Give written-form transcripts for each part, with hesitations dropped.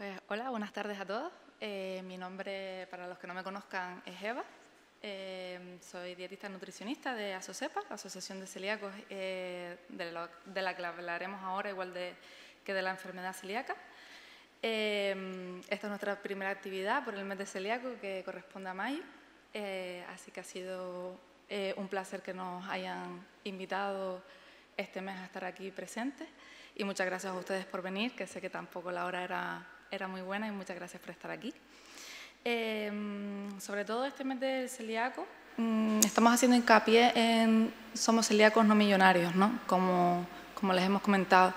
Pues hola, buenas tardes a todos. Mi nombre, para los que no me conozcan, es Eva. Soy dietista nutricionista de ASOCEPA, Asociación de Celíacos, de la que hablaremos ahora, igual que de la enfermedad celíaca. Esta es nuestra primera actividad por el mes de celíaco, que corresponde a mayo. Así que ha sido un placer que nos hayan invitado este mes a estar aquí presentes. Y muchas gracias a ustedes por venir, que sé que tampoco la hora era muy buena, y muchas gracias por estar aquí. Sobre todo este mes del celíaco, estamos haciendo hincapié en somos celíacos no millonarios, ¿no? Como les hemos comentado.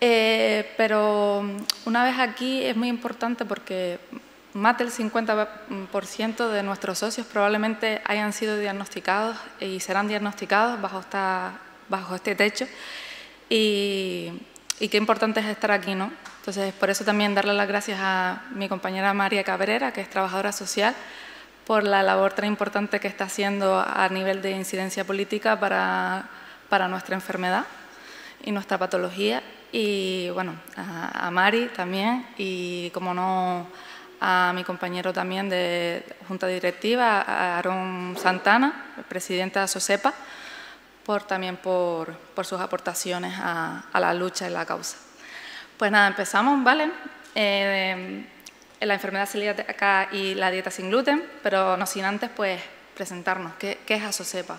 Pero una vez aquí es muy importante porque más del 50% de nuestros socios probablemente hayan sido diagnosticados y serán diagnosticados bajo este techo. Y qué importante es estar aquí, ¿no? Entonces, por eso también darle las gracias a mi compañera María Cabrera, que es trabajadora social, por la labor tan importante que está haciendo a nivel de incidencia política para nuestra enfermedad y nuestra patología. Y bueno, a Mari también, y como no, a mi compañero también de Junta Directiva, a Aarón Santana, presidente de ASOCEPA, también por sus aportaciones a la lucha y la causa. Pues nada, empezamos, ¿vale? La enfermedad celíaca y la dieta sin gluten, pero no sin antes pues presentarnos. ¿Qué es ASOCEPA?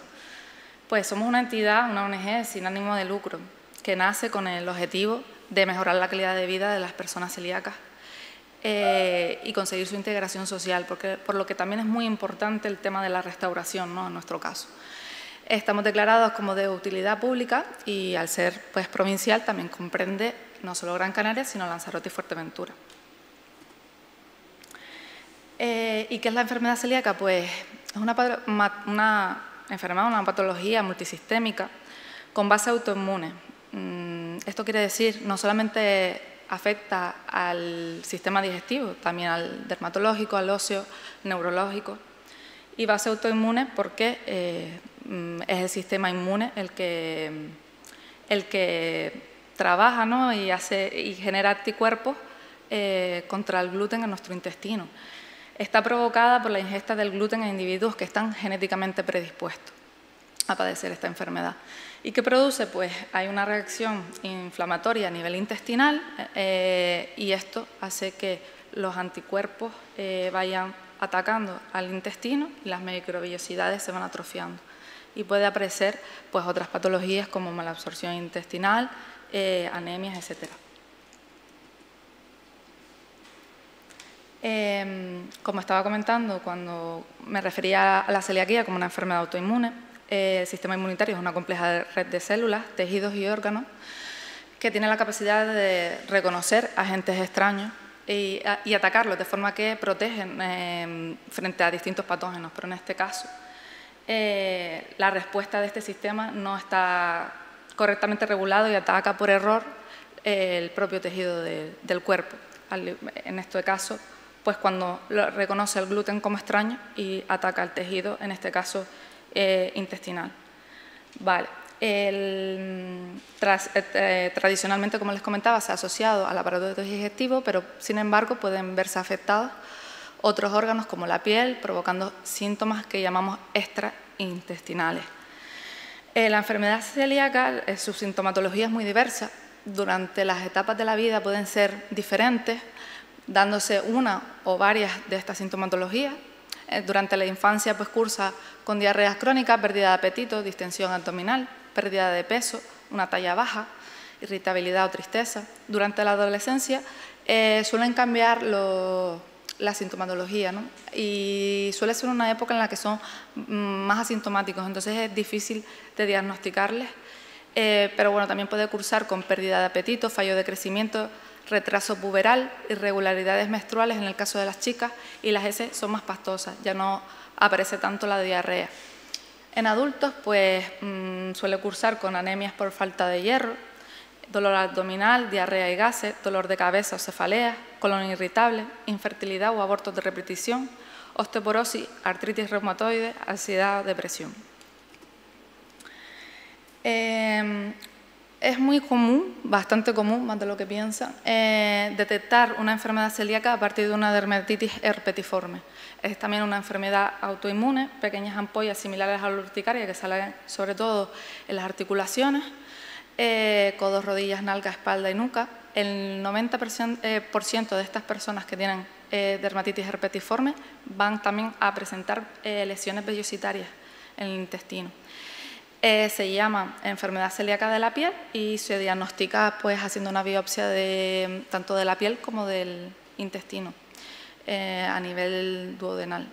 Pues somos una entidad, una ONG sin ánimo de lucro, que nace con el objetivo de mejorar la calidad de vida de las personas celíacas y conseguir su integración social, por lo que también es muy importante el tema de la restauración, ¿no? En nuestro caso. Estamos declarados como de utilidad pública y al ser pues, provincial también comprende no solo Gran Canaria, sino Lanzarote y Fuerteventura. ¿Y qué es la enfermedad celíaca? Pues es una enfermedad, una patología multisistémica con base autoinmune. Esto quiere decir no solamente afecta al sistema digestivo, también al dermatológico, al óseo, neurológico. Y base autoinmune porque es el sistema inmune el que trabaja, ¿no? y genera anticuerpos contra el gluten en nuestro intestino. Está provocada por la ingesta del gluten en individuos que están genéticamente predispuestos a padecer esta enfermedad. ¿Y qué produce? Pues hay una reacción inflamatoria a nivel intestinal y esto hace que los anticuerpos vayan atacando al intestino y las microvellosidades se van atrofiando. Y puede aparecer pues, otras patologías como malabsorción intestinal, anemias, etc. Como estaba comentando, cuando me refería a la celiaquía como una enfermedad autoinmune, el sistema inmunitario es una compleja red de células, tejidos y órganos que tiene la capacidad de reconocer agentes extraños y atacarlos de forma que protegen frente a distintos patógenos. Pero en este caso, la respuesta de este sistema no está correctamente regulado y ataca por error el propio tejido del cuerpo. En este caso, pues cuando reconoce el gluten como extraño y ataca el tejido, en este caso intestinal. Vale. Tradicionalmente, como les comentaba, se ha asociado al aparato digestivo, pero sin embargo pueden verse afectados otros órganos como la piel, provocando síntomas que llamamos extraintestinales. La enfermedad celíaca, su sintomatología es muy diversa. Durante las etapas de la vida pueden ser diferentes, dándose una o varias de estas sintomatologías. Durante la infancia pues cursa con diarreas crónicas, pérdida de apetito, distensión abdominal, pérdida de peso, una talla baja, irritabilidad o tristeza. Durante la adolescencia suelen cambiar la sintomatología, ¿no? Y suele ser una época en la que son más asintomáticos, entonces es difícil de diagnosticarles, pero bueno, también puede cursar con pérdida de apetito, fallo de crecimiento, retraso puberal, irregularidades menstruales en el caso de las chicas, y las heces son más pastosas, ya no aparece tanto la diarrea. En adultos pues suele cursar con anemias por falta de hierro, dolor abdominal, diarrea y gases, dolor de cabeza o cefaleas, colon irritable, infertilidad o abortos de repetición, osteoporosis, artritis reumatoide, ansiedad, depresión. Es muy común, bastante común, más de lo que piensan, detectar una enfermedad celíaca a partir de una dermatitis herpetiforme. Es también una enfermedad autoinmune, pequeñas ampollas similares a la urticaria que salen sobre todo en las articulaciones, codos, rodillas, nalga, espalda y nuca. El 90% de estas personas que tienen dermatitis herpetiforme van también a presentar lesiones vellositarias en el intestino. Se llama enfermedad celíaca de la piel y se diagnostica pues haciendo una biopsia tanto de la piel como del intestino a nivel duodenal.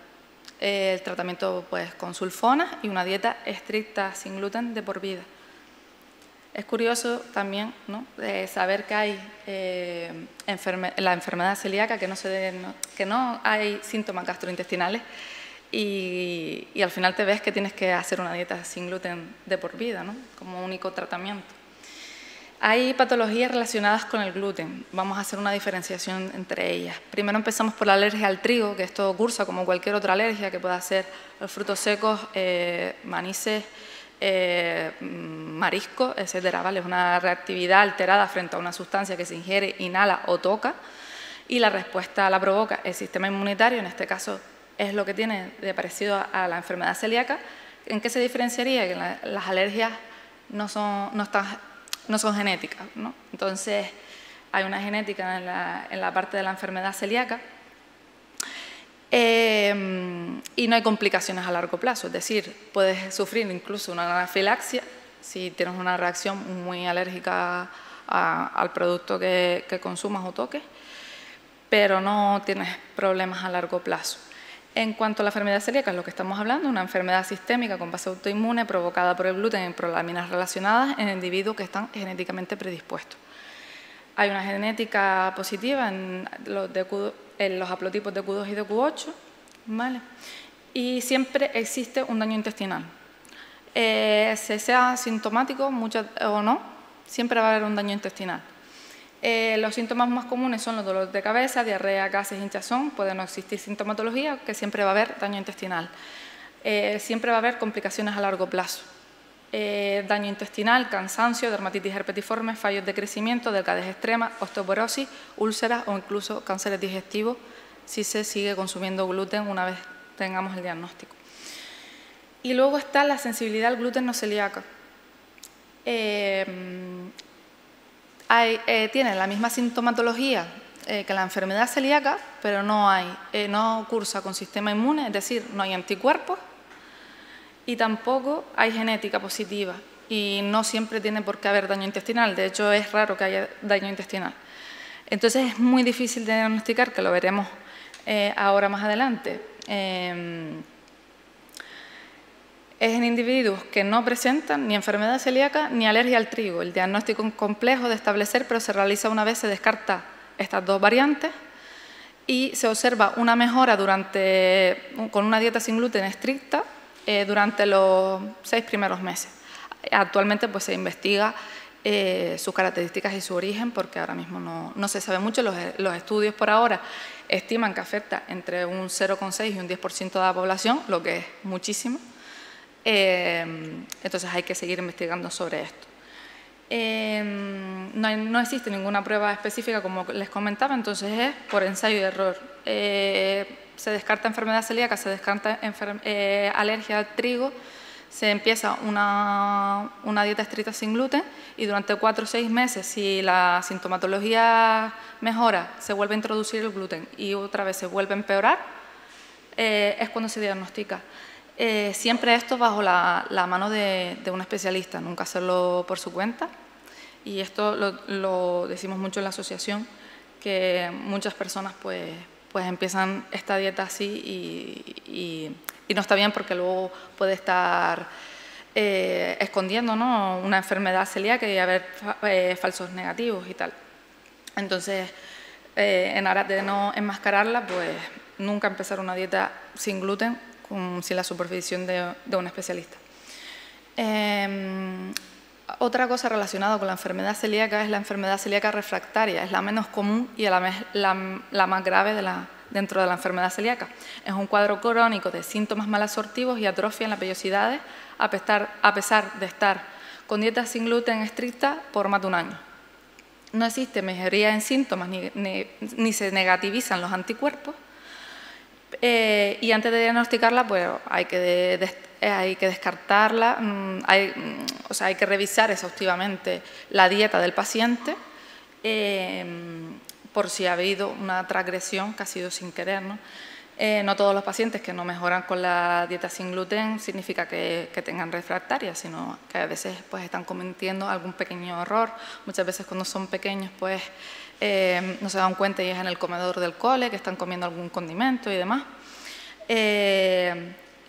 El tratamiento pues con sulfonas y una dieta estricta sin gluten de por vida. Es curioso también, ¿no?, saber que hay la enfermedad celíaca, que no hay síntomas gastrointestinales y al final te ves que tienes que hacer una dieta sin gluten de por vida, ¿no?, como único tratamiento. Hay patologías relacionadas con el gluten. Vamos a hacer una diferenciación entre ellas. Primero empezamos por la alergia al trigo, que esto cursa como cualquier otra alergia, que pueda ser los frutos secos, manices, marisco, etcétera, ¿vale? Es una reactividad alterada frente a una sustancia que se ingiere, inhala o toca y la respuesta la provoca el sistema inmunitario. En este caso es lo que tiene de parecido a la enfermedad celíaca. ¿En qué se diferenciaría? Que las alergias no son genéticas, ¿no? Entonces hay una genética en la parte de la enfermedad celíaca. Y no hay complicaciones a largo plazo, es decir, puedes sufrir incluso una anafilaxia si tienes una reacción muy alérgica al producto que consumas o toques, pero no tienes problemas a largo plazo. En cuanto a la enfermedad celíaca, es lo que estamos hablando, una enfermedad sistémica con base autoinmune provocada por el gluten en prolaminas relacionadas en individuos que están genéticamente predispuestos. Hay una genética positiva en los haplotipos de Q2 y de Q8, ¿vale? Y siempre existe un daño intestinal. Sea sintomático o no, siempre va a haber un daño intestinal. Los síntomas más comunes son los dolores de cabeza, diarrea, gases, hinchazón. Puede no existir sintomatología, que siempre va a haber daño intestinal. Siempre va a haber complicaciones a largo plazo. Daño intestinal, cansancio, dermatitis herpetiforme, fallos de crecimiento, delgadez extrema, osteoporosis, úlceras o incluso cánceres digestivos si se sigue consumiendo gluten una vez tengamos el diagnóstico. Y luego está la sensibilidad al gluten no celíaca. Tiene la misma sintomatología que la enfermedad celíaca, pero no cursa con sistema inmune, es decir, no hay anticuerpos y tampoco hay genética positiva y no siempre tiene por qué haber daño intestinal. De hecho, es raro que haya daño intestinal. Entonces, es muy difícil de diagnosticar, que lo veremos ahora más adelante. Es en individuos que no presentan ni enfermedad celíaca ni alergia al trigo. El diagnóstico es complejo de establecer, pero se realiza una vez se descarta estas dos variantes y se observa una mejora con una dieta sin gluten estricta durante los 6 primeros meses. Actualmente pues, se investiga sus características y su origen, porque ahora mismo no se sabe mucho. Los estudios por ahora estiman que afecta entre un 0,6 y un 10% de la población, lo que es muchísimo. Entonces hay que seguir investigando sobre esto. No existe ninguna prueba específica, como les comentaba, entonces es por ensayo y error. Se descarta enfermedad celíaca, se descarta alergia al trigo, se empieza una dieta estricta sin gluten y durante 4 o 6 meses, si la sintomatología mejora, se vuelve a introducir el gluten y otra vez se vuelve a empeorar, es cuando se diagnostica. Siempre esto bajo la mano de un especialista, nunca hacerlo por su cuenta. Y esto lo decimos mucho en la asociación, que muchas personas pues empiezan esta dieta así y no está bien, porque luego puede estar escondiendo, ¿no?, una enfermedad celíaca y haber falsos negativos y tal. Entonces, en aras de no enmascararla, pues nunca empezar una dieta sin gluten, sin la supervisión de un especialista. Otra cosa relacionada con la enfermedad celíaca es la enfermedad celíaca refractaria. Es la menos común y a la vez la más grave dentro de la enfermedad celíaca. Es un cuadro crónico de síntomas malabsortivos y atrofia en las vellosidades, a pesar de estar con dieta sin gluten estricta por más de un año. No existe mejoría en síntomas ni se negativizan los anticuerpos, y antes de diagnosticarla pues hay que descartarla, hay que revisar exhaustivamente la dieta del paciente por si ha habido una transgresión que ha sido sin querer, ¿no? No todos los pacientes que no mejoran con la dieta sin gluten significa que tengan refractaria, sino que a veces pues, están cometiendo algún pequeño error. Muchas veces cuando son pequeños pues, no se dan cuenta y es en el comedor del cole, que están comiendo algún condimento y demás.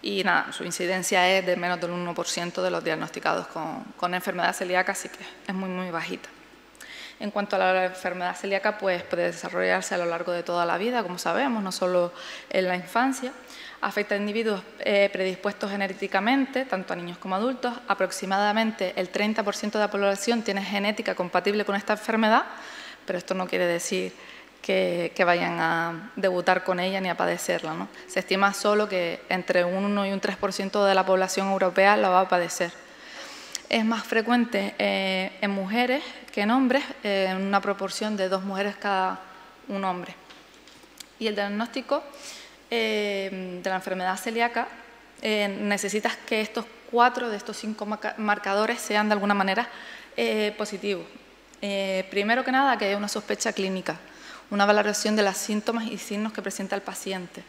Y nada, su incidencia es de menos del 1% de los diagnosticados con enfermedad celíaca, así que es muy, muy bajita. En cuanto a la enfermedad celíaca, pues puede desarrollarse a lo largo de toda la vida, como sabemos, no solo en la infancia. Afecta a individuos predispuestos genéticamente, tanto a niños como a adultos. Aproximadamente el 30% de la población tiene genética compatible con esta enfermedad, pero esto no quiere decir que vayan a debutar con ella ni a padecerla, ¿no? Se estima solo que entre un 1 y un 3% de la población europea la va a padecer. Es más frecuente en mujeres que en hombres, en una proporción de 2 mujeres cada un hombre. Y el diagnóstico de la enfermedad celíaca necesitas que estos 4 de estos 5 marcadores sean de alguna manera positivos. Primero que nada, que haya una sospecha clínica, una valoración de los síntomas y signos que presenta el paciente.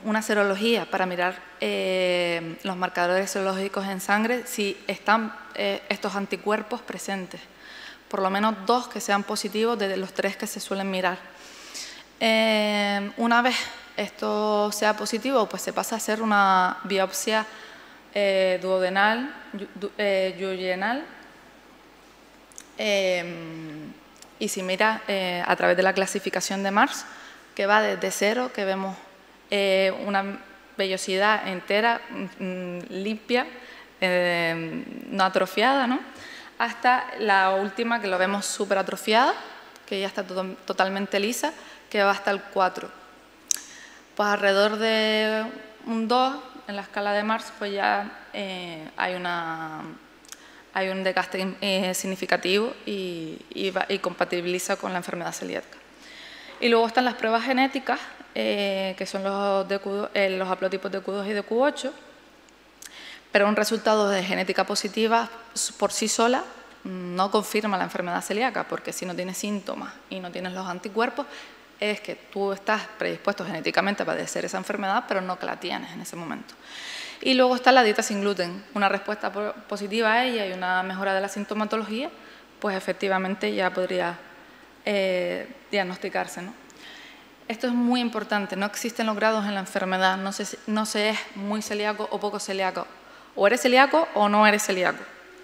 Una serología para mirar los marcadores serológicos en sangre si están estos anticuerpos presentes, por lo menos 2 que sean positivos de los 3 que se suelen mirar. Una vez esto sea positivo, pues se pasa a hacer una biopsia duodenal, duodenal, y se mira a través de la clasificación de Mars, que va desde 0, que vemos una vellosidad entera, limpia, no atrofiada, ¿no? Hasta la última, que lo vemos súper atrofiada, que ya está totalmente lisa, que va hasta el 4. Pues alrededor de un 2, en la escala de Mars, pues ya hay un desgaste significativo y compatibiliza con la enfermedad celíaca. Y luego están las pruebas genéticas, que son los haplotipos de Q2 y de Q8, pero un resultado de genética positiva por sí sola no confirma la enfermedad celíaca, porque si no tienes síntomas y no tienes los anticuerpos, es que tú estás predispuesto genéticamente a padecer esa enfermedad, pero no que la tienes en ese momento. Y luego está la dieta sin gluten, una respuesta positiva a ella y una mejora de la sintomatología, pues efectivamente ya podría diagnosticarse, ¿no? Esto es muy importante, no existen los grados en la enfermedad, no se es muy celíaco o poco celíaco, o eres celíaco o no eres celíaco.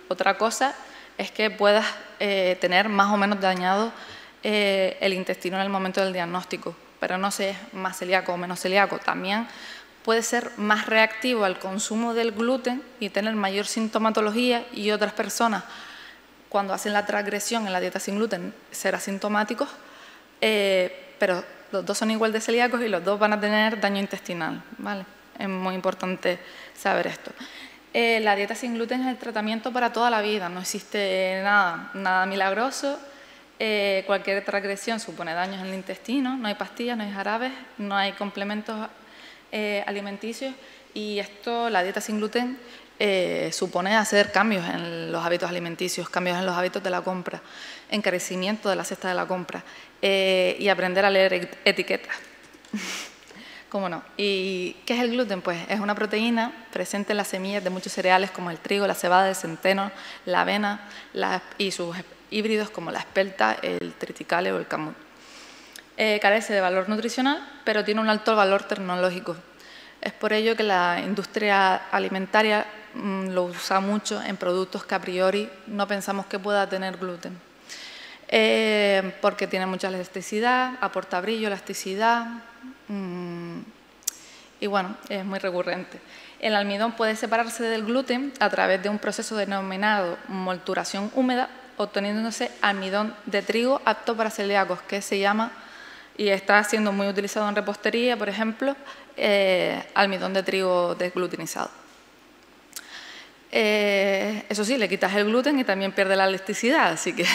Otra cosa es que puedas tener más o menos dañado el intestino en el momento del diagnóstico, pero no se es más celíaco o menos celíaco. También puede ser más reactivo al consumo del gluten y tener mayor sintomatología, y otras personas, cuando hacen la transgresión en la dieta sin gluten, ser asintomáticos, pero los 2 son igual de celíacos y los 2 van a tener daño intestinal, ¿vale? Es muy importante saber esto. La dieta sin gluten es el tratamiento para toda la vida, no existe nada milagroso. Cualquier transgresión supone daños en el intestino, no hay pastillas, no hay jarabes, no hay complementos alimenticios, y la dieta sin gluten supone hacer cambios en los hábitos alimenticios, cambios en los hábitos de la compra, encarecimiento de la cesta de la compra, y aprender a leer etiquetas. ¿Cómo no? ¿Y qué es el gluten? Pues es una proteína presente en las semillas de muchos cereales como el trigo, la cebada, el centeno, la avena y sus híbridos como la espelta, el triticale o el camut. Carece de valor nutricional, pero tiene un alto valor tecnológico. Es por ello que la industria alimentaria lo usa mucho en productos que a priori no pensamos que pueda tener gluten. Porque tiene mucha elasticidad, aporta brillo, elasticidad, y bueno, es muy recurrente. El almidón puede separarse del gluten a través de un proceso denominado molturación húmeda, obteniéndose almidón de trigo apto para celíacos, que se llama, y está siendo muy utilizado en repostería, por ejemplo, almidón de trigo desglutinizado. Eso sí, le quitas el gluten y también pierde la elasticidad, así que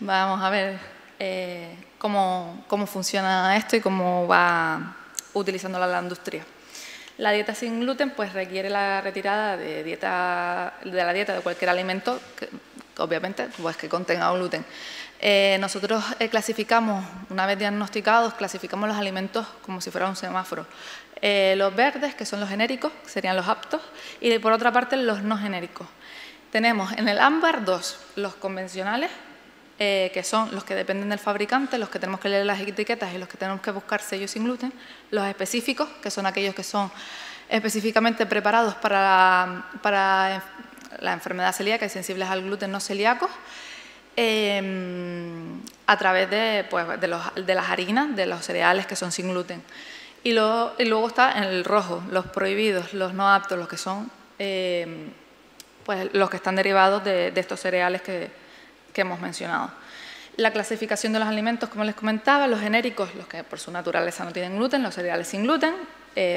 vamos a ver cómo funciona esto y cómo va utilizándola la industria. La dieta sin gluten pues requiere la retirada de la dieta de cualquier alimento, obviamente, pues que contenga gluten. Nosotros clasificamos, una vez diagnosticados, clasificamos los alimentos como si fuera un semáforo. Los verdes, que son los genéricos, serían los aptos, y por otra parte los no genéricos. Tenemos en el ámbar dos, los convencionales, que son los que dependen del fabricante, los que tenemos que leer las etiquetas y los que tenemos que buscar sellos sin gluten. Los específicos, que son aquellos que son específicamente preparados para la enfermedad celíaca y sensibles al gluten no celíacos, a través de las harinas, de los cereales que son sin gluten. Y luego está en el rojo, los prohibidos, los no aptos, los que son los que están derivados de estos cereales que hemos mencionado. La clasificación de los alimentos, como les comentaba, los genéricos, los que por su naturaleza no tienen gluten, los cereales sin gluten,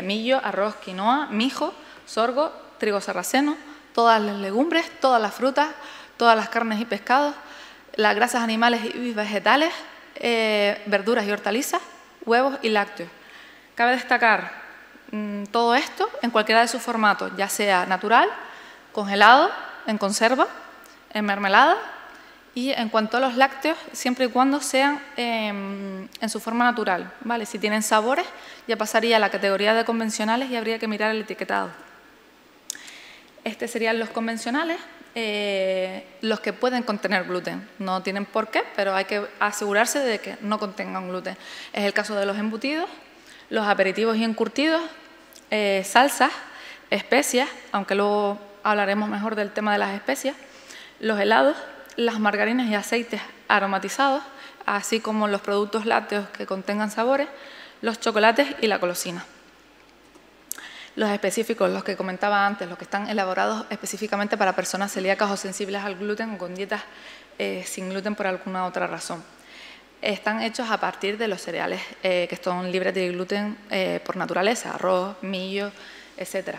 millo, arroz, quinoa, mijo, sorgo, trigo sarraceno, todas las legumbres, todas las frutas, todas las carnes y pescados, las grasas animales y vegetales, verduras y hortalizas, huevos y lácteos. Cabe destacar todo esto en cualquiera de sus formatos, ya sea natural, congelado, en conserva, en mermelada, y en cuanto a los lácteos, siempre y cuando sean en su forma natural, ¿vale? Si tienen sabores, ya pasaría a la categoría de convencionales y habría que mirar el etiquetado. Estos serían los convencionales, los que pueden contener gluten. No tienen por qué, pero hay que asegurarse de que no contengan gluten. Es el caso de los embutidos, los aperitivos y encurtidos, salsas, especias, aunque luego hablaremos mejor del tema de las especias, los helados, las margarinas y aceites aromatizados, así como los productos lácteos que contengan sabores, los chocolates y la golosina. Los específicos, los que comentaba antes, los que están elaborados específicamente para personas celíacas o sensibles al gluten o con dietas sin gluten por alguna otra razón. Están hechos a partir de los cereales que son libres de gluten por naturaleza, arroz, millo, etc.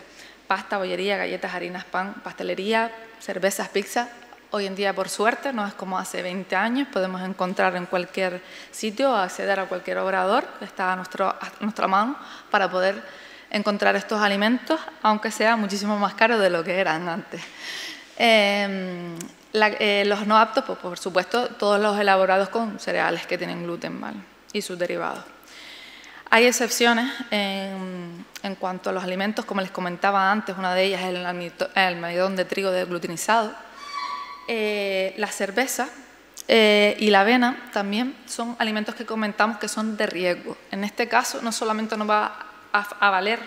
Pasta, bollería, galletas, harinas, pan, pastelería, cervezas, pizza. Hoy en día, por suerte, no es como hace 20 años, podemos encontrar en cualquier sitio o acceder a cualquier obrador que está a nuestra mano para poder encontrar estos alimentos, aunque sea muchísimo más caro de lo que eran antes. Los no aptos, pues, por supuesto, todos los elaborados con cereales que tienen gluten, ¿vale? Y sus derivados. Hay excepciones en cuanto a los alimentos, como les comentaba antes, una de ellas es el almidón de trigo desglutinizado. La cerveza y la avena también son alimentos que comentamos que son de riesgo. En este caso, no solamente nos va a valer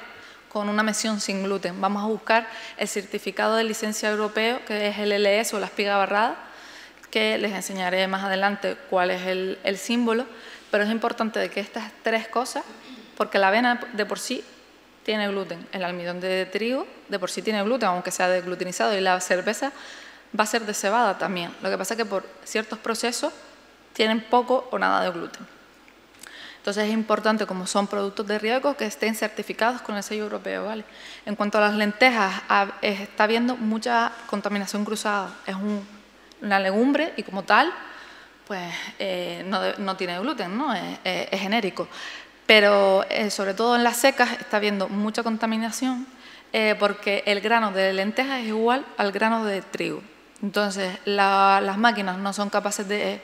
con una mención sin gluten, vamos a buscar el certificado de licencia europeo, que es el LS o la espiga barrada, que les enseñaré más adelante cuál es el símbolo, pero es importante de que estas tres cosas, porque la avena de por sí tiene gluten, el almidón de trigo de por sí tiene gluten, aunque sea desglutinizado, y la cerveza va a ser de cebada también. Lo que pasa es que por ciertos procesos tienen poco o nada de gluten. Entonces es importante, como son productos de riesgo, que estén certificados con el sello europeo, ¿vale? En cuanto a las lentejas, está habiendo mucha contaminación cruzada. Es una legumbre y como tal, pues no tiene gluten, ¿no? Es genérico. Pero sobre todo en las secas está habiendo mucha contaminación porque el grano de lentejas es igual al grano de trigo. Entonces las máquinas no son capaces de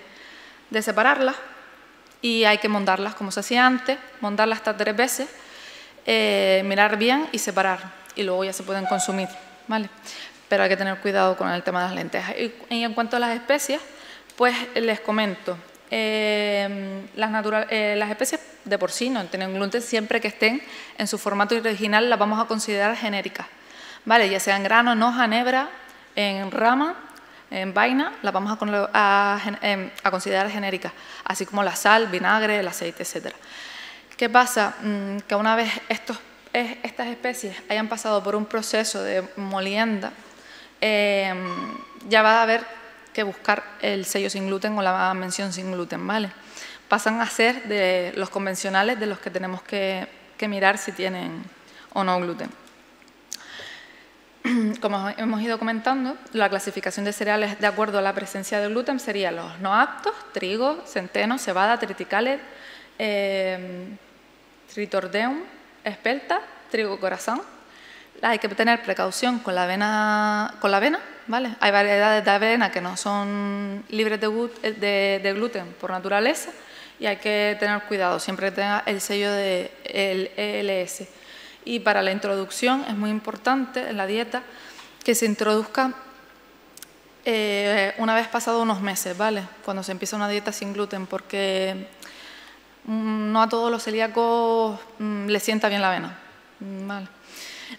separarlas y hay que mondarlas como se hacía antes, mondarlas hasta 3 veces, mirar bien y separar, y luego ya se pueden consumir, ¿vale? Pero hay que tener cuidado con el tema de las lentejas. Y en cuanto a las especias, pues les comento, las especias de por sí no tienen gluten siempre que estén en su formato original, las vamos a considerar genéricas, ¿vale? Ya sea en grano, en hoja, en hebra, en rama, en vaina, las vamos a considerar genéricas, así como la sal, vinagre, el aceite, etc. ¿Qué pasa? Que una vez estas especies hayan pasado por un proceso de molienda, ya va a haber que buscar el sello sin gluten o la mención sin gluten, ¿vale? Pasan a ser de los convencionales de los que tenemos que mirar si tienen o no gluten. como hemos ido comentando, la clasificación de cereales de acuerdo a la presencia de gluten sería los no aptos, trigo, centeno, cebada, triticale, tritordeum, espelta, trigo corazón. Hay que tener precaución con la avena, ¿vale? Hay variedades de avena que no son libres de gluten por naturaleza y hay que tener cuidado, siempre que tenga el sello del ELS. Y para la introducción es muy importante en la dieta que se introduzca una vez pasado unos meses, ¿vale? Cuando se empieza una dieta sin gluten, porque no a todos los celíacos les sienta bien la avena, ¿vale?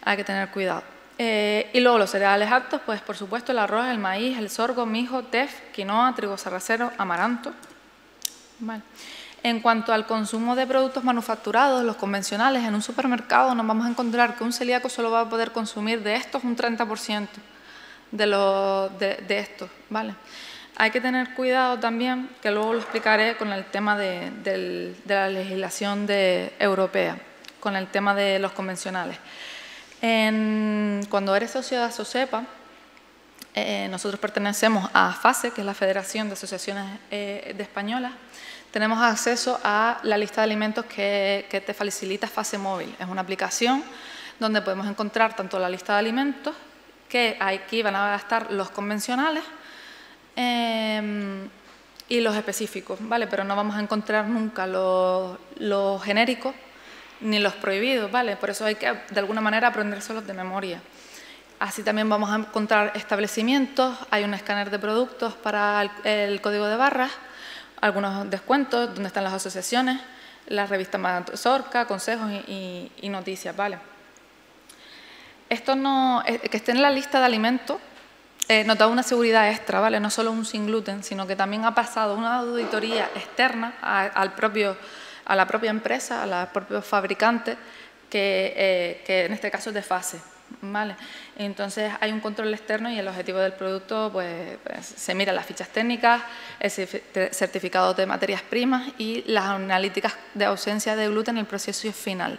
Hay que tener cuidado. Y luego los cereales aptos, pues por supuesto el arroz, el maíz, el sorgo, mijo, tef, quinoa, trigo sarraceno, amaranto. Vale. En cuanto al consumo de productos manufacturados, los convencionales, en un supermercado nos vamos a encontrar que un celíaco solo va a poder consumir de estos un 30% de estos, ¿vale? Hay que tener cuidado también, que luego lo explicaré con el tema de la legislación europea, con el tema de los convencionales. Cuando eres socio de Asocepa, nosotros pertenecemos a FASE, que es la Federación de Asociaciones de Españolas. Tenemos acceso a la lista de alimentos que te facilita FASE Móvil. Es una aplicación donde podemos encontrar tanto la lista de alimentos, que aquí van a estar los convencionales y los específicos, ¿vale? Pero no vamos a encontrar nunca los genéricos ni los prohibidos, ¿vale? Por eso hay que, de alguna manera, aprendérselos de memoria. Así también vamos a encontrar establecimientos, hay un escáner de productos para el código de barras, algunos descuentos, donde están las asociaciones, las revistas Mazorca, consejos y noticias, ¿vale? Esto que esté en la lista de alimentos nos da una seguridad extra, ¿vale? No solo un sin gluten, sino que también ha pasado una auditoría externa a la propia empresa, a los propios fabricantes, que en este caso es de FASE, ¿vale? Entonces hay un control externo y el objetivo del producto, pues se mira las fichas técnicas, el certificado de materias primas y las analíticas de ausencia de gluten en el proceso final.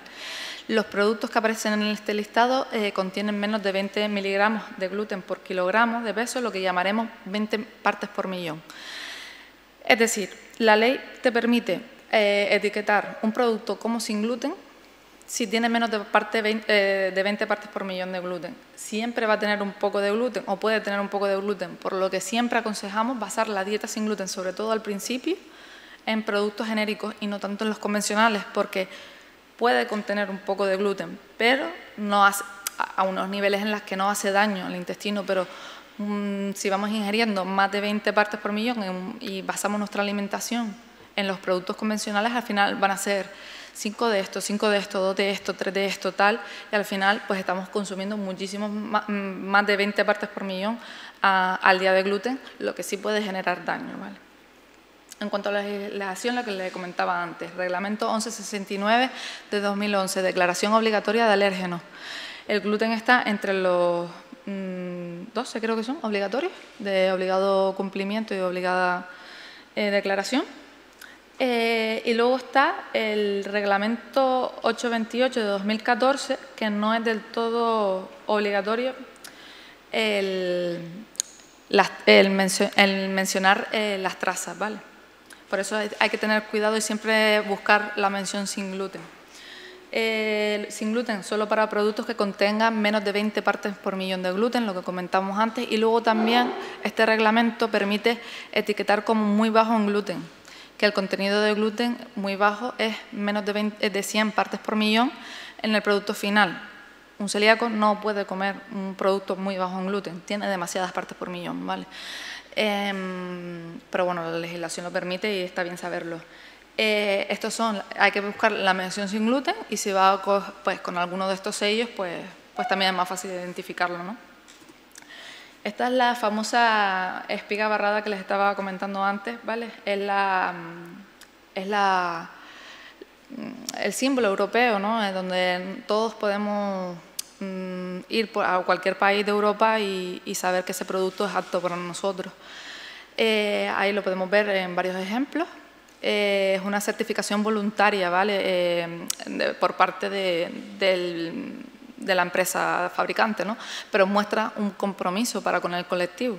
Los productos que aparecen en este listado contienen menos de 20 miligramos de gluten por kilogramo de peso, lo que llamaremos 20 partes por millón. Es decir, la ley te permite etiquetar un producto como sin gluten si tiene menos de 20 partes por millón de gluten. Siempre va a tener un poco de gluten o puede tener un poco de gluten, por lo que siempre aconsejamos basar la dieta sin gluten, sobre todo al principio, en productos genéricos y no tanto en los convencionales, porque puede contener un poco de gluten, pero no hace, a unos niveles en los que no hace daño al intestino, pero si vamos ingiriendo más de 20 partes por millón y basamos nuestra alimentación en los productos convencionales, al final van a ser 5 de esto, 2 de esto, 3 de esto, tal, y al final pues estamos consumiendo muchísimos más de 20 partes por millón al día de gluten, lo que sí puede generar daño, ¿vale? En cuanto a la legislación, lo que le comentaba antes, Reglamento 1169 de 2011, Declaración Obligatoria de Alérgenos. El gluten está entre los 12, creo que son, obligatorios, de obligado cumplimiento y obligada declaración. Y luego está el Reglamento 828 de 2014, que no es del todo obligatorio el mencionar las trazas, ¿vale? Por eso hay que tener cuidado y siempre buscar la mención sin gluten. Sin gluten solo para productos que contengan menos de 20 partes por millón de gluten, lo que comentamos antes, y luego también este reglamento permite etiquetar como muy bajo en gluten, que el contenido de gluten muy bajo es menos de 100 partes por millón en el producto final. Un celíaco no puede comer un producto muy bajo en gluten, tiene demasiadas partes por millón, ¿vale? Pero bueno, la legislación lo permite y está bien saberlo. Hay que buscar la mención sin gluten y si va pues, con alguno de estos sellos, pues también es más fácil identificarlo, ¿no? Esta es la famosa espiga barrada que les estaba comentando antes, ¿vale? Es el símbolo europeo, ¿no? Donde todos podemos ir a cualquier país de Europa y saber que ese producto es apto para nosotros. Ahí lo podemos ver en varios ejemplos. Es una certificación voluntaria, ¿vale? Por parte de de la empresa fabricante, ¿no? Pero muestra un compromiso para con el colectivo.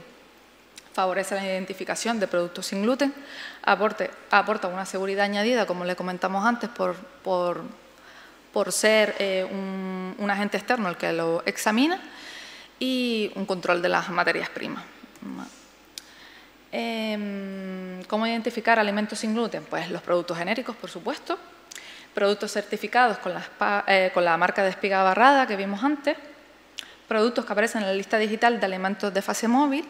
Favorece la identificación de productos sin gluten, aporta una seguridad añadida, como le comentamos antes, por ser un agente externo el que lo examina, y un control de las materias primas. ¿Cómo identificar alimentos sin gluten? Pues los productos genéricos, por supuesto, productos certificados con la marca de espiga barrada que vimos antes, productos que aparecen en la lista digital de alimentos de fase móvil.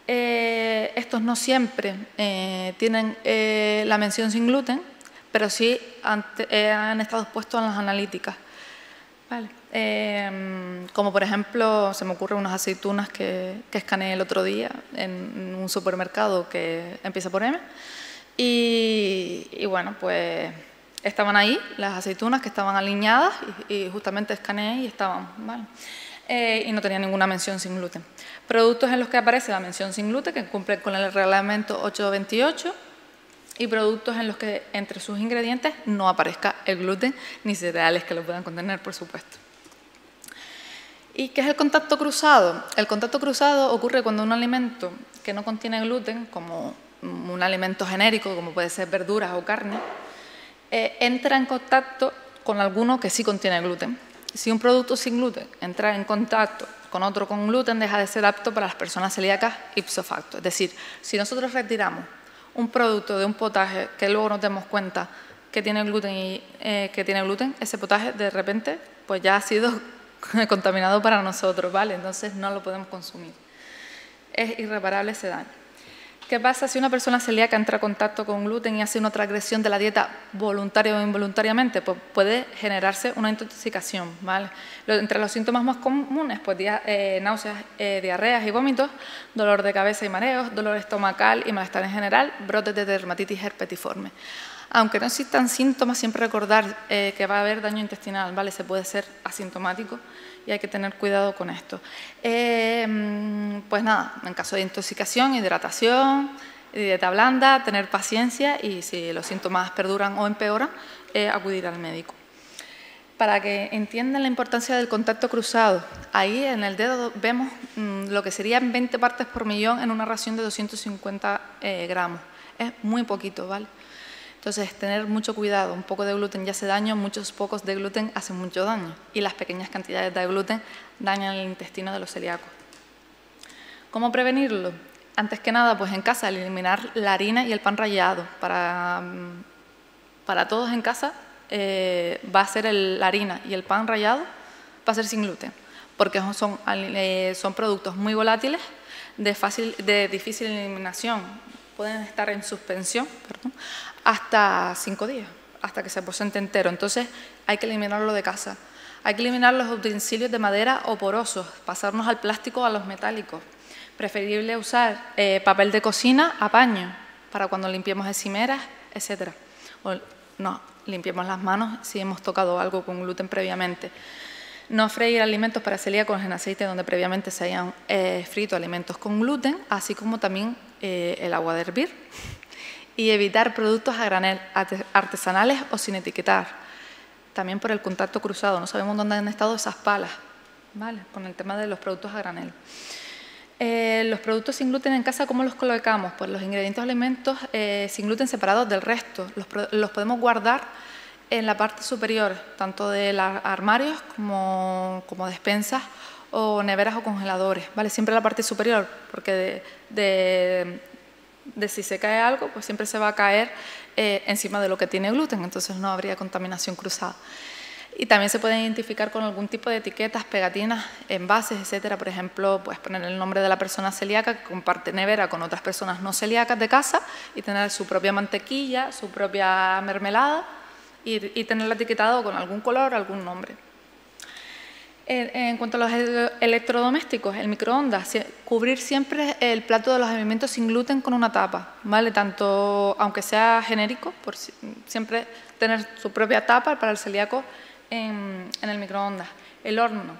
Estos no siempre tienen la mención sin gluten, pero sí han estado expuestos en las analíticas. Vale. Como por ejemplo, se me ocurren unas aceitunas que escaneé el otro día en un supermercado que empieza por M. Y bueno, pues estaban ahí las aceitunas que estaban alineadas y justamente escaneé y estaban, ¿vale? Y no tenía ninguna mención sin gluten. Productos en los que aparece la mención sin gluten, que cumplen con el reglamento 828, y productos en los que entre sus ingredientes no aparezca el gluten ni cereales que lo puedan contener, por supuesto. ¿Y qué es el contacto cruzado? El contacto cruzado ocurre cuando un alimento que no contiene gluten, como un alimento genérico, como puede ser verduras o carne, entra en contacto con alguno que sí contiene gluten. Si un producto sin gluten entra en contacto con otro con gluten, deja de ser apto para las personas celíacas ipso facto. Es decir, si nosotros retiramos un producto de un potaje que luego nos demos cuenta que tiene gluten, ese potaje de repente pues ya ha sido contaminado para nosotros, ¿vale? Entonces no lo podemos consumir. Es irreparable ese daño. ¿Qué pasa si una persona celíaca entra en contacto con gluten y hace una transgresión de la dieta voluntaria o involuntariamente? Pues puede generarse una intoxicación, ¿vale? Entre los síntomas más comunes, pues náuseas, diarreas y vómitos, dolor de cabeza y mareos, dolor estomacal y malestar en general, brotes de dermatitis herpetiforme. Aunque no existan síntomas, siempre recordar que va a haber daño intestinal, ¿vale? Se puede ser asintomático y hay que tener cuidado con esto. Pues nada, en caso de intoxicación, hidratación, dieta blanda, tener paciencia y si los síntomas perduran o empeoran, acudir al médico. Para que entiendan la importancia del contacto cruzado, ahí en el dedo vemos lo que serían 20 partes por millón en una ración de 250 gramos. Es muy poquito, ¿vale? Entonces, tener mucho cuidado, un poco de gluten ya hace daño, muchos pocos de gluten hacen mucho daño y las pequeñas cantidades de gluten dañan el intestino de los celíacos. ¿Cómo prevenirlo? Antes que nada, pues en casa, eliminar la harina y el pan rallado. Para todos en casa va a ser la harina y el pan rallado va a ser sin gluten, porque son productos muy volátiles, de difícil eliminación. Pueden estar en suspensión, hasta 5 días, hasta que se aposente entero. Entonces, hay que eliminarlo de casa. Hay que eliminar los utensilios de madera o porosos, pasarnos al plástico o a los metálicos. Preferible usar papel de cocina a paño, para cuando limpiemos encimeras, etc. O no, limpiemos las manos si hemos tocado algo con gluten previamente. No freír alimentos para celíacos en aceite donde previamente se hayan frito alimentos con gluten, así como también el agua de hervir. Y evitar productos a granel, artesanales o sin etiquetar. También por el contacto cruzado, no sabemos dónde han estado esas palas, ¿vale? Con el tema de los productos a granel. Los productos sin gluten en casa, ¿cómo los colocamos? Pues los ingredientes o alimentos sin gluten separados del resto. Los podemos guardar en la parte superior, tanto de los armarios como despensas o neveras o congeladores, ¿vale? Siempre en la parte superior, porque de si se cae algo, pues siempre se va a caer encima de lo que tiene gluten, entonces no habría contaminación cruzada. Y también se pueden identificar con algún tipo de etiquetas, pegatinas, envases, etcétera. Por ejemplo, pues poner el nombre de la persona celíaca que comparte nevera con otras personas no celíacas de casa y tener su propia mantequilla, su propia mermelada y tenerla etiquetado con algún color, algún nombre. En cuanto a los electrodomésticos, el microondas, cubrir siempre el plato de los alimentos sin gluten con una tapa, ¿vale? Tanto, aunque sea genérico, siempre tener su propia tapa para el celíaco en el microondas. El horno,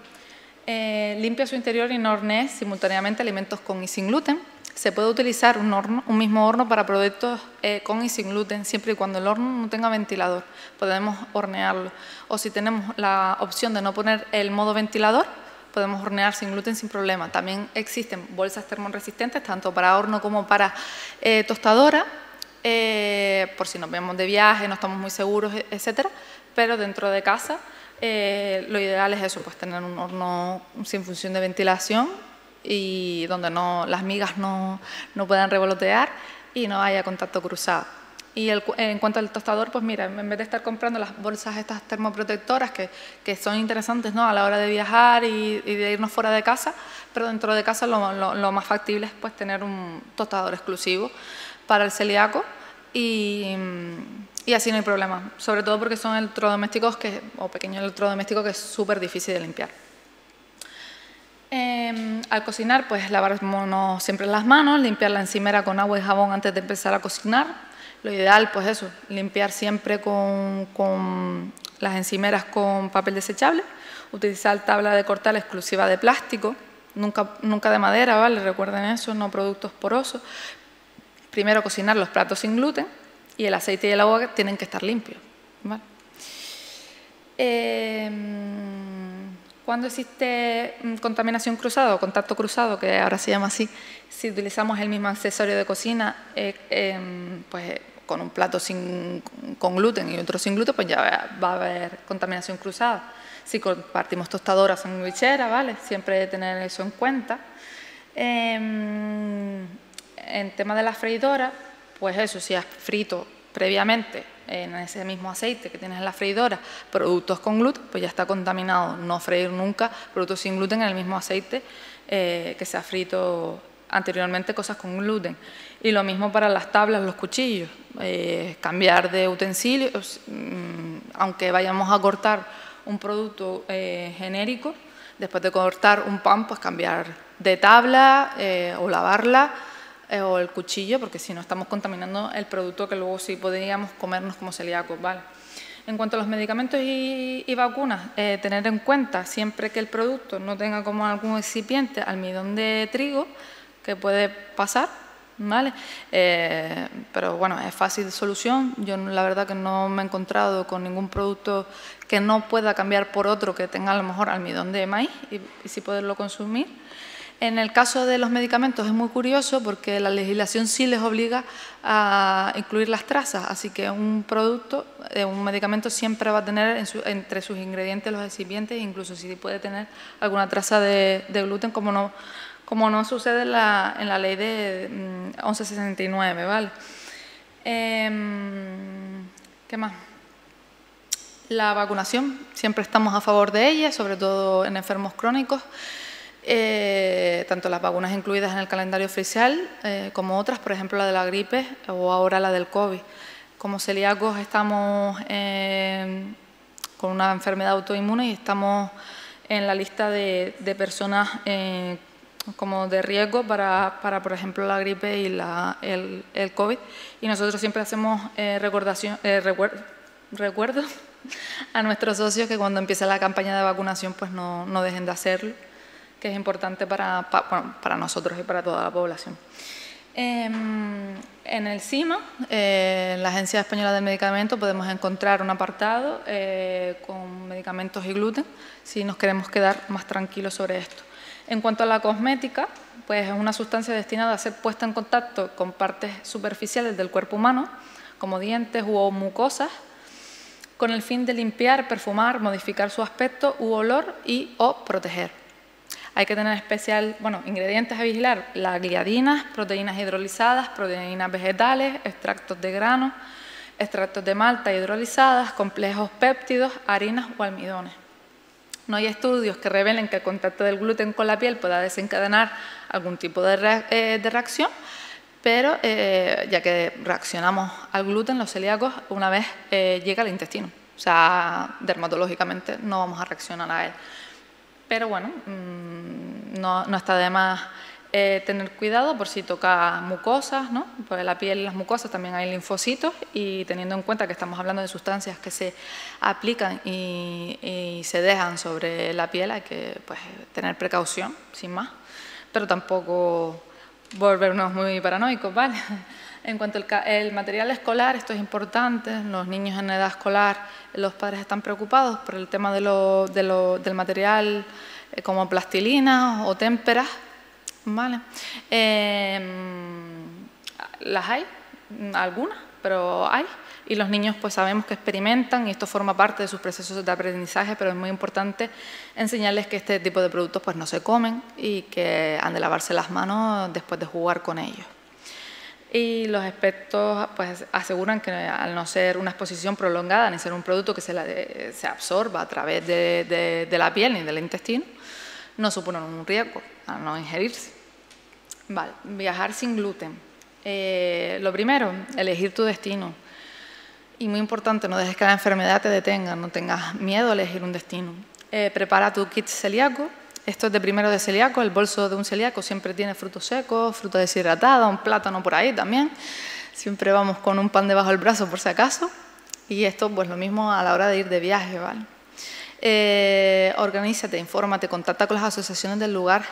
limpia su interior y no hornee simultáneamente alimentos con y sin gluten. Se puede utilizar un mismo horno para productos con y sin gluten, siempre y cuando el horno no tenga ventilador. Podemos hornearlo. O si tenemos la opción de no poner el modo ventilador, podemos hornear sin gluten sin problema. También existen bolsas termoresistentes, tanto para horno como para tostadora, por si nos vemos de viaje, no estamos muy seguros, etcétera. Pero dentro de casa, lo ideal es eso, pues tener un horno sin función de ventilación y donde las migas no puedan revolotear y no haya contacto cruzado. Y en cuanto al tostador, pues mira, en vez de estar comprando las bolsas estas termoprotectoras que son interesantes, ¿no?, a la hora de viajar y de irnos fuera de casa, pero dentro de casa lo más factible es pues tener un tostador exclusivo para el celíaco y así no hay problema, sobre todo porque son electrodomésticos o pequeños electrodomésticos que es súper difícil de limpiar. Al cocinar, pues lavarnos siempre las manos, limpiar la encimera con agua y jabón antes de empezar a cocinar. Lo ideal, pues eso, limpiar siempre con las encimeras con papel desechable, utilizar tabla de cortar exclusiva de plástico, nunca de madera, ¿vale? Recuerden eso, no productos porosos. Primero cocinar los platos sin gluten y el aceite y el agua tienen que estar limpios, ¿vale? Cuando existe contaminación cruzada o contacto cruzado, que ahora se llama así, si utilizamos el mismo accesorio de cocina, pues con un plato con gluten y otro sin gluten, pues ya va a haber contaminación cruzada. Si compartimos tostadora o sandwichera, ¿vale? Siempre tener eso en cuenta. En tema de la freidora, pues eso, si has frito previamente en ese mismo aceite que tienes en la freidora productos con gluten, pues ya está contaminado. No freír nunca productos sin gluten en el mismo aceite que se ha frito anteriormente cosas con gluten. Y lo mismo para las tablas, los cuchillos, cambiar de utensilios, aunque vayamos a cortar un producto genérico, después de cortar un pan, pues cambiar de tabla o lavarla, o el cuchillo, porque si no estamos contaminando el producto que luego sí podríamos comernos como celíacos, ¿vale? En cuanto a los medicamentos y vacunas, tener en cuenta siempre que el producto no tenga como algún excipiente, almidón de trigo, que puede pasar, ¿vale? Pero bueno, es fácil de solución. Yo la verdad que no me he encontrado con ningún producto que no pueda cambiar por otro que tenga a lo mejor almidón de maíz y sí poderlo consumir. En el caso de los medicamentos es muy curioso porque la legislación sí les obliga a incluir las trazas, así que un medicamento siempre va a tener entre sus ingredientes los excipientes, incluso si puede tener alguna traza de gluten, como no sucede en la ley de 1169, ¿vale? ¿Qué más? La vacunación, siempre estamos a favor de ella, sobre todo en enfermos crónicos. Tanto las vacunas incluidas en el calendario oficial como otras, por ejemplo la de la gripe o ahora la del COVID. Como celíacos estamos con una enfermedad autoinmune y estamos en la lista de personas como de riesgo para, por ejemplo, la gripe y el COVID. Y nosotros siempre hacemos recuerdo a nuestros socios que cuando empiece la campaña de vacunación pues no dejen de hacerlo, que es importante para nosotros y para toda la población. En el CIMA, en la Agencia Española del Medicamento, podemos encontrar un apartado con medicamentos y gluten, si nos queremos quedar más tranquilos sobre esto. En cuanto a la cosmética, pues es una sustancia destinada a ser puesta en contacto con partes superficiales del cuerpo humano, como dientes u mucosas, con el fin de limpiar, perfumar, modificar su aspecto u olor o proteger. Hay que tener ingredientes a vigilar: las gliadinas, proteínas hidrolizadas, proteínas vegetales, extractos de grano, extractos de malta hidrolizadas, complejos péptidos, harinas o almidones. No hay estudios que revelen que el contacto del gluten con la piel pueda desencadenar algún tipo de reacción, pero ya que reaccionamos al gluten, los celíacos, una vez llega al intestino. O sea, dermatológicamente no vamos a reaccionar a él. Pero bueno, no está de más tener cuidado por si toca mucosas, ¿no? Pues en la piel y las mucosas también hay linfocitos, y teniendo en cuenta que estamos hablando de sustancias que se aplican y se dejan sobre la piel, hay que tener precaución, sin más, pero tampoco volvernos muy paranoicos, ¿vale? En cuanto al material escolar, esto es importante. Los niños en edad escolar, los padres están preocupados por el tema del material como plastilina o témperas, ¿vale? Las hay, algunas, pero hay. Y los niños pues sabemos que experimentan y esto forma parte de sus procesos de aprendizaje, pero es muy importante enseñarles que este tipo de productos pues no se comen y que han de lavarse las manos después de jugar con ellos. Y los expertos pues aseguran que al no ser una exposición prolongada ni ser un producto que se absorba a través de la piel ni del intestino, no suponen un riesgo al no ingerirse. Vale, viajar sin gluten. Lo primero, elegir tu destino. Y muy importante, no dejes que la enfermedad te detenga, no tengas miedo a elegir un destino. Prepara tu kit celíaco. Esto es de primero de celíaco. El bolso de un celíaco siempre tiene frutos secos, fruta deshidratada, un plátano por ahí también. Siempre vamos con un pan debajo del brazo por si acaso. Y esto pues lo mismo a la hora de ir de viaje, ¿vale? Organízate, infórmate, contacta con las asociaciones del lugar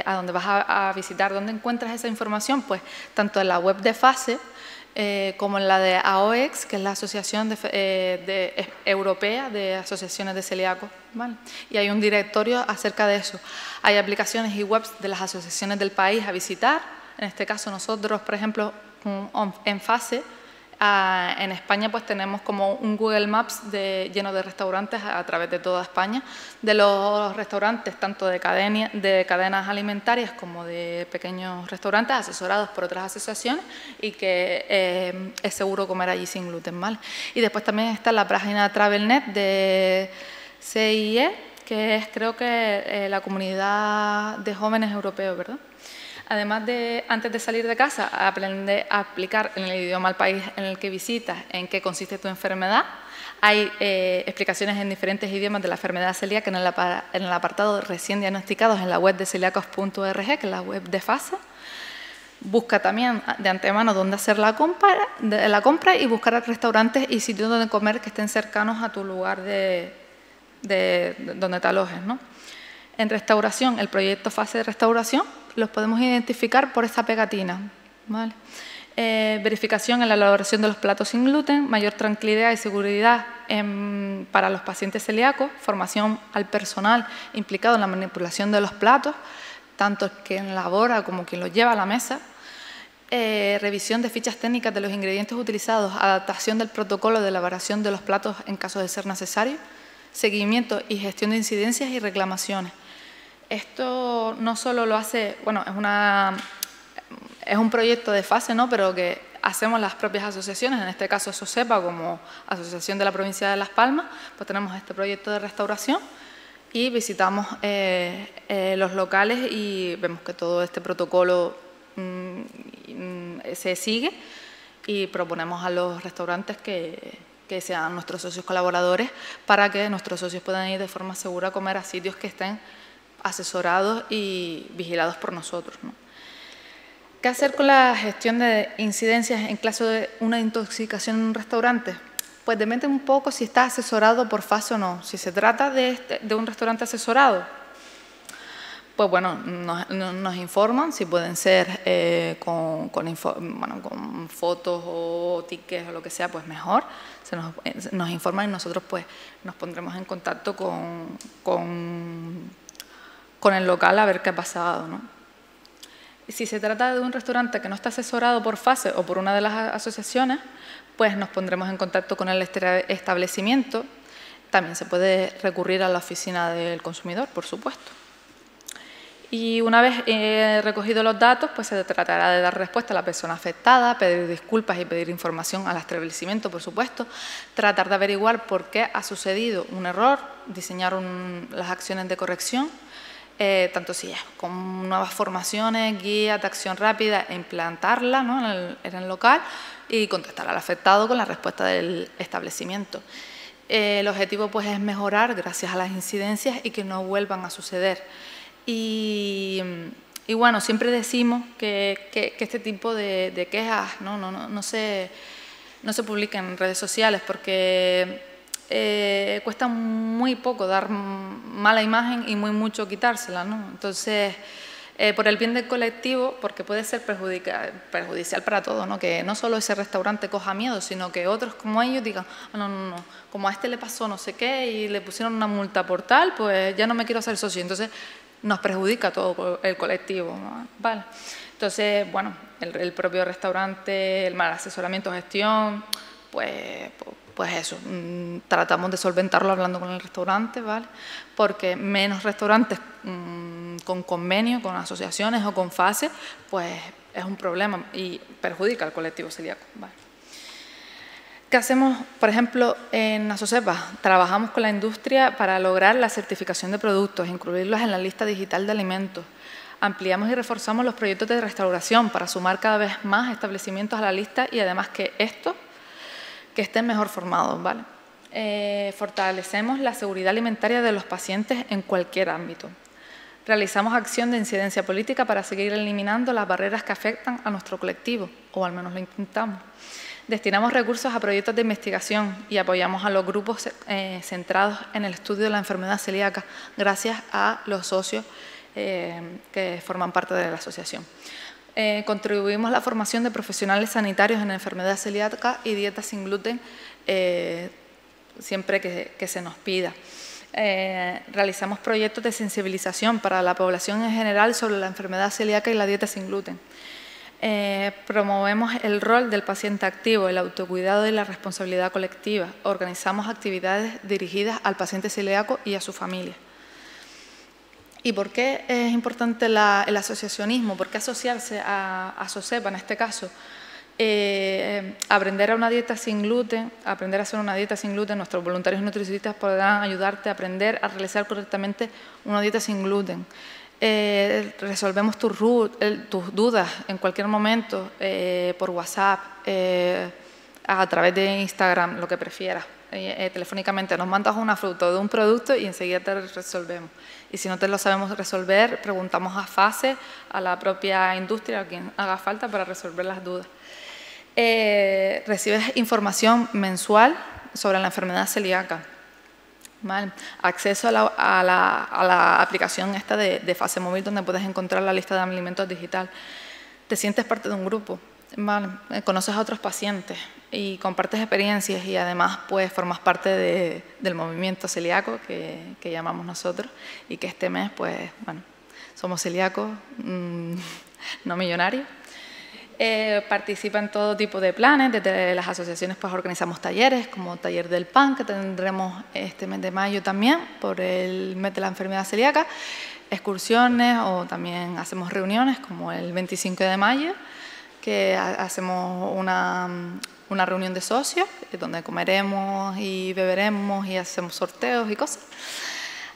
a donde vas a visitar. ¿Dónde encuentras esa información? Pues tanto en la web de FASE como en la de AOEX, que es la Asociación Europea de Asociaciones de Celíacos, ¿vale? Y hay un directorio acerca de eso. Hay aplicaciones y webs de las asociaciones del país a visitar. En este caso nosotros, por ejemplo, en FASE, en España pues tenemos como un Google Maps lleno de restaurantes a través de toda España, de los restaurantes tanto de cadenas alimentarias como de pequeños restaurantes asesorados por otras asociaciones y que es seguro comer allí sin gluten, ¿vale? Y después también está la página TravelNet de CIE, que es creo que la comunidad de jóvenes europeos, ¿verdad? Además de, antes de salir de casa, aprende a aplicar en el idioma al país en el que visitas en qué consiste tu enfermedad. Hay explicaciones en diferentes idiomas de la enfermedad celíaca en el apartado recién diagnosticados en la web de celíacos.org, que es la web de FASE. Busca también de antemano dónde hacer la compra y buscar restaurantes y sitios donde comer que estén cercanos a tu lugar donde te alojes, ¿no? En restauración, el proyecto FASE de restauración, los podemos identificar por esta pegatina, ¿vale? Verificación en la elaboración de los platos sin gluten, mayor tranquilidad y seguridad para los pacientes celíacos, formación al personal implicado en la manipulación de los platos, tanto quien elabora como quien los lleva a la mesa, revisión de fichas técnicas de los ingredientes utilizados, adaptación del protocolo de elaboración de los platos en caso de ser necesario, seguimiento y gestión de incidencias y reclamaciones. Esto no solo lo hace, bueno, es un proyecto de FASE, ¿no? Pero que hacemos las propias asociaciones, en este caso SOSEPA como Asociación de la Provincia de Las Palmas, pues tenemos este proyecto de restauración y visitamos los locales y vemos que todo este protocolo se sigue y proponemos a los restaurantes que sean nuestros socios colaboradores para que nuestros socios puedan ir de forma segura a comer a sitios que estén asesorados y vigilados por nosotros, ¿no? ¿Qué hacer con la gestión de incidencias en caso de una intoxicación en un restaurante? Pues depende un poco si está asesorado por FASE o no. Si se trata de un restaurante asesorado, pues bueno, nos informan si pueden ser con fotos o tickets o lo que sea, pues mejor. Nos informan y nosotros pues nos pondremos en contacto con el local a ver qué ha pasado, ¿no? Si se trata de un restaurante que no está asesorado por FASE o por una de las asociaciones, pues nos pondremos en contacto con el establecimiento. También se puede recurrir a la oficina del consumidor, por supuesto. Y una vez recogidos los datos, pues se tratará de dar respuesta a la persona afectada, pedir disculpas y pedir información al establecimiento, por supuesto, tratar de averiguar por qué ha sucedido un error, diseñar las acciones de corrección, tanto si es con nuevas formaciones, guías de acción rápida, e implantarla, ¿no? en el local y contactar al afectado con la respuesta del establecimiento. El objetivo pues, es mejorar gracias a las incidencias y que no vuelvan a suceder. Y bueno, siempre decimos que este tipo de quejas no se publiquen en redes sociales porque cuesta muy poco dar mala imagen y muy mucho quitársela, ¿no? Entonces, por el bien del colectivo, porque puede ser perjudicial para todos, ¿no? Que no solo ese restaurante coja miedo, sino que otros como ellos digan, no, como a este le pasó no sé qué y le pusieron una multa por tal, pues ya no me quiero hacer socio. Entonces nos perjudica todo el colectivo, ¿no? Vale. Entonces, bueno, el propio restaurante, el mal asesoramiento, gestión, pues eso, tratamos de solventarlo hablando con el restaurante, ¿vale? Porque menos restaurantes con convenio, con asociaciones o con FASE, pues es un problema y perjudica al colectivo celíaco, ¿vale? ¿Qué hacemos, por ejemplo, en Asocepa? Trabajamos con la industria para lograr la certificación de productos, incluirlos en la lista digital de alimentos. Ampliamos y reforzamos los proyectos de restauración para sumar cada vez más establecimientos a la lista y además que estos que estén mejor formados, ¿vale? Fortalecemos la seguridad alimentaria de los pacientes en cualquier ámbito. Realizamos acción de incidencia política para seguir eliminando las barreras que afectan a nuestro colectivo, o al menos lo intentamos. Destinamos recursos a proyectos de investigación y apoyamos a los grupos centrados en el estudio de la enfermedad celíaca, gracias a los socios que forman parte de la asociación. Contribuimos a la formación de profesionales sanitarios en enfermedad celíaca y dieta sin gluten siempre que se nos pida. Realizamos proyectos de sensibilización para la población en general sobre la enfermedad celíaca y la dieta sin gluten. Promovemos el rol del paciente activo, el autocuidado y la responsabilidad colectiva. Organizamos actividades dirigidas al paciente celíaco y a su familia. ¿Y por qué es importante el asociacionismo? ¿Por qué asociarse a Asocepa en este caso? Aprender a una dieta sin gluten, aprender a hacer una dieta sin gluten, nuestros voluntarios nutricionistas podrán ayudarte a aprender a realizar correctamente una dieta sin gluten. Resolvemos tus dudas en cualquier momento por WhatsApp, a través de Instagram, lo que prefieras. Telefónicamente nos mandas una foto de un producto y enseguida te resolvemos. Y si no te lo sabemos resolver, preguntamos a FASE, a la propia industria, a quien haga falta para resolver las dudas. Recibes información mensual sobre la enfermedad celíaca. ¿Vale? Acceso a la aplicación esta de FASE Móvil, donde puedes encontrar la lista de alimentos digital. Te sientes parte de un grupo, ¿vale? Conoces a otros pacientes y compartes experiencias y además pues formas parte del movimiento celíaco que llamamos nosotros y que este mes pues bueno, somos celíacos no millonarios. Participa en todo tipo de planes, desde las asociaciones pues organizamos talleres como Taller del Pan, que tendremos este mes de mayo también por el mes de la enfermedad celíaca, excursiones o también hacemos reuniones como el 25 de mayo, que hacemos una reunión de socios donde comeremos y beberemos y hacemos sorteos y cosas.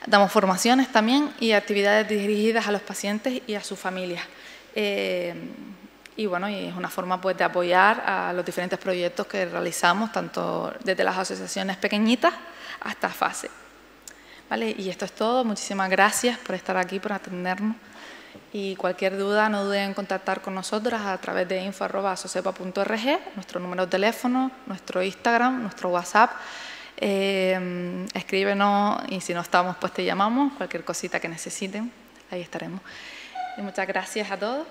Damos formaciones también y actividades dirigidas a los pacientes y a sus familias. Y bueno, y es una forma pues de apoyar a los diferentes proyectos que realizamos, tanto desde las asociaciones pequeñitas hasta FASE. ¿Vale? Y esto es todo. Muchísimas gracias por estar aquí, por atendernos. Y cualquier duda no duden en contactar con nosotras a través de info@asocepa.org, nuestro número de teléfono, nuestro Instagram, nuestro WhatsApp. Escríbenos y si no estamos pues te llamamos, cualquier cosita que necesiten, ahí estaremos. Y muchas gracias a todos.